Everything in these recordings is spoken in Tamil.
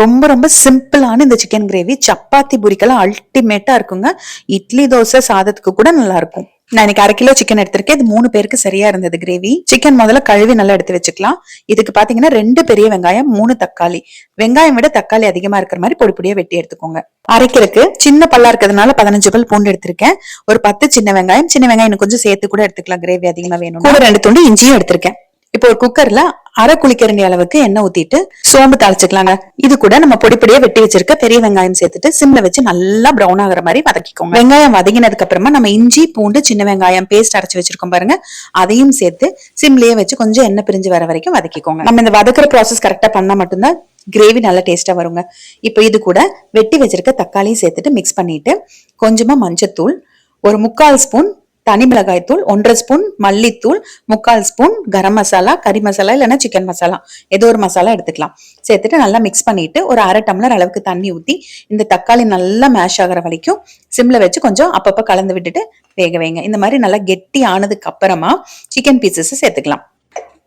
ரொம்ப ரொம்ப சிம்பிளான இந்த சிக்கன் கிரேவி சப்பாத்தி பூரிக்கெல்லாம் அல்டிமேட்டா இருக்குங்க. இட்லி தோசை சாதத்துக்கு கூட நல்லா இருக்கும். நான் இன்னைக்கு 1/2 கிலோ சிக்கன் எடுத்திருக்கேன். இது 3 பேருக்கு சரியா இருந்தது கிரேவி. சிக்கன் முதல்ல கழுவி நல்லா எடுத்து வச்சுக்கலாம். இதுக்கு பாத்தீங்கன்னா 2 பெரிய வெங்காயம், 3 தக்காளி. வெங்காயம் விட தக்காளி அதிகமா இருக்கிற மாதிரி பொடி பொடியா வெட்டி எடுத்துக்கோங்க. அரைக்கிறதுக்கு சின்ன பல்லா இருக்கிறதுனால 15 பல் பூண்டு எடுத்திருக்கேன். ஒரு 10 சின்ன வெங்காயம் இன்னும் கொஞ்சம் சேர்த்து கூட எடுத்துக்கலாம், கிரேவி அதிகமா வேணும். கூட 2 துண்டு இஞ்சியும் எடுத்திருக்கேன். இப்போ ஒரு குக்கர்ல 1/2 குழிக்கரண்டி அளவுக்கு எண்ணெய் ஊத்திட்டு சோம்பு தாளிச்சுக்கலாங்க. இது கூட நம்ம பொடிப்பொடியா வெட்டி வச்சிருக்க பெரிய வெங்காயம் சேர்த்துட்டு சிம்ல வச்சு நல்லா பிரவுன் ஆகுற மாதிரி வதக்கிக்கோங்க. வெங்காயம் வதங்கினதுக்கு அப்புறமா நம்ம இஞ்சி பூண்டு சின்ன வெங்காயம் பேஸ்ட் அரைச்சு வச்சிருக்கோம் பாருங்க, அதையும் சேர்த்து சிம்லயே வச்சு கொஞ்சம் எண்ணெய் பிரிஞ்சு வர வரைக்கும் வதக்கிக்கோங்க. நம்ம இந்த வதக்குற ப்ராசஸ் கரெக்டா பண்ணா மட்டும்தான் கிரேவி நல்லா டேஸ்டா வருங்க. இப்போ இது கூட வெட்டி வச்சிருக்க தக்காளியும் சேர்த்துட்டு மிக்ஸ் பண்ணிட்டு கொஞ்சமா மஞ்சத்தூள், ஒரு 3/4 ஸ்பூன் தனி மிளகாய் தூள், 1/2 ஸ்பூன் மல்லித்தூள், 3/4 ஸ்பூன் கரம் மசாலா, கறி மசாலா இல்லைன்னா சிக்கன் மசாலா ஏதோ ஒரு மசாலா எடுத்துக்கலாம். சேர்த்துட்டு நல்லா மிக்ஸ் பண்ணிட்டு ஒரு 1/2 டம்ளர் அளவுக்கு தண்ணி ஊத்தி இந்த தக்காளி நல்லா மேஷ் ஆகிற வரைக்கும் சிம்ல வச்சு கொஞ்சம் அப்பப்ப கலந்து விட்டுட்டு வேக வைங்க. இந்த மாதிரி நல்லா கெட்டி ஆனதுக்கு அப்புறமா சிக்கன் பீசஸ் சேர்த்துக்கலாம்.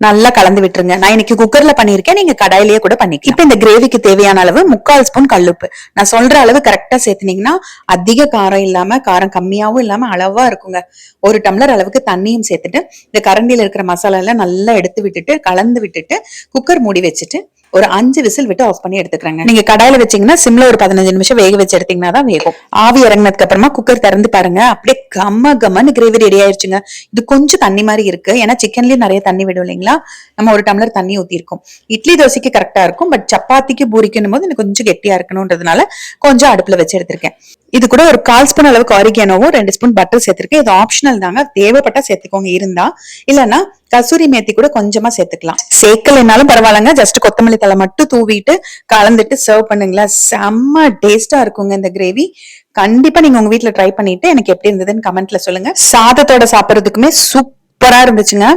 நல்லா கலந்து விட்டுருங்க. நான் இன்னைக்கு குக்கர்ல பண்ணிருக்கேன், நீங்க கடாயிலேயே கூட பண்ணிக்கலாம். இப்ப இந்த கிரேவிக்கு தேவையான அளவு 3/4 ஸ்பூன் கல்லுப்பு. நான் சொல்ற அளவு கரெக்டா சேர்த்துனீங்கன்னா அதிக காரம் இல்லாம காரம் கம்மியாவும் இல்லாம அளவா இருக்குங்க. 1 டம்ளர் அளவுக்கு தண்ணியும் சேர்த்துட்டு இந்த கரண்டியில இருக்கிற மசாலா எல்லாம் நல்லா எடுத்து விட்டுட்டு கலந்து விட்டுட்டு குக்கர் மூடி வச்சுட்டு ஒரு 5 விசில் விட்டு ஆஃப் பண்ணி எடுத்துக்கிறாங்க. நீங்க கடாயில வச்சீங்கன்னா சிம்ல ஒரு 15 நிமிஷம் வேக வச்சு எடுத்தீங்கன்னா தான் வேகும். ஆவி இறங்கினதுக்கு அப்புறமா குக்கர் திறந்து பாருங்க, அப்படியே கம்மன்னு கிரேவி ரெடி ஆயிடுச்சுங்க. இது கொஞ்சம் தண்ணி மாதிரி இருக்கு, ஏன்னா சிக்கன்லயும் நிறைய தண்ணி விடும் இல்லைங்களா. நம்ம 1 டம்ளர் தண்ணி ஊத்தி இருக்கோம். இட்லி தோசைக்கு கரெக்டா இருக்கும், பட் சப்பாத்திக்கு பூரிக்கணும் போது எனக்கு கொஞ்சம் கெட்டியா இருக்கணும்ன்றதுனால கொஞ்சம் அடுப்புல வச்சு எடுத்திருக்கேன். இது கூட ஒரு 1/4 ஸ்பூன் அளவுக்கு ஆரிகானோவும் 2 ஸ்பூன் பட்டர் சேர்த்திருக்கேன். இது ஆப்ஷனல் தாங்க, தேவைப்பட்டா சேர்த்துக்கோங்க இருந்தா. இல்லன்னா கசூரி மேத்தி கூட கொஞ்சமா சேர்த்துக்கலாம். சேர்க்கலைனாலும் பரவாயில்லங்க, ஜஸ்ட் கொத்தமல்லி தலை மட்டும் தூவிட்டு கலந்துட்டு சர்வ் பண்ணுங்களேன். செம்ம டேஸ்டா இருக்குங்க இந்த கிரேவி. கண்டிப்பா நீங்க உங்க வீட்டுல ட்ரை பண்ணிட்டு எனக்கு எப்படி இருந்ததுன்னு கமெண்ட்ல சொல்லுங்க. சாதத்தோட சாப்பிடறதுக்குமே சூப்பரா இருந்துச்சுங்க.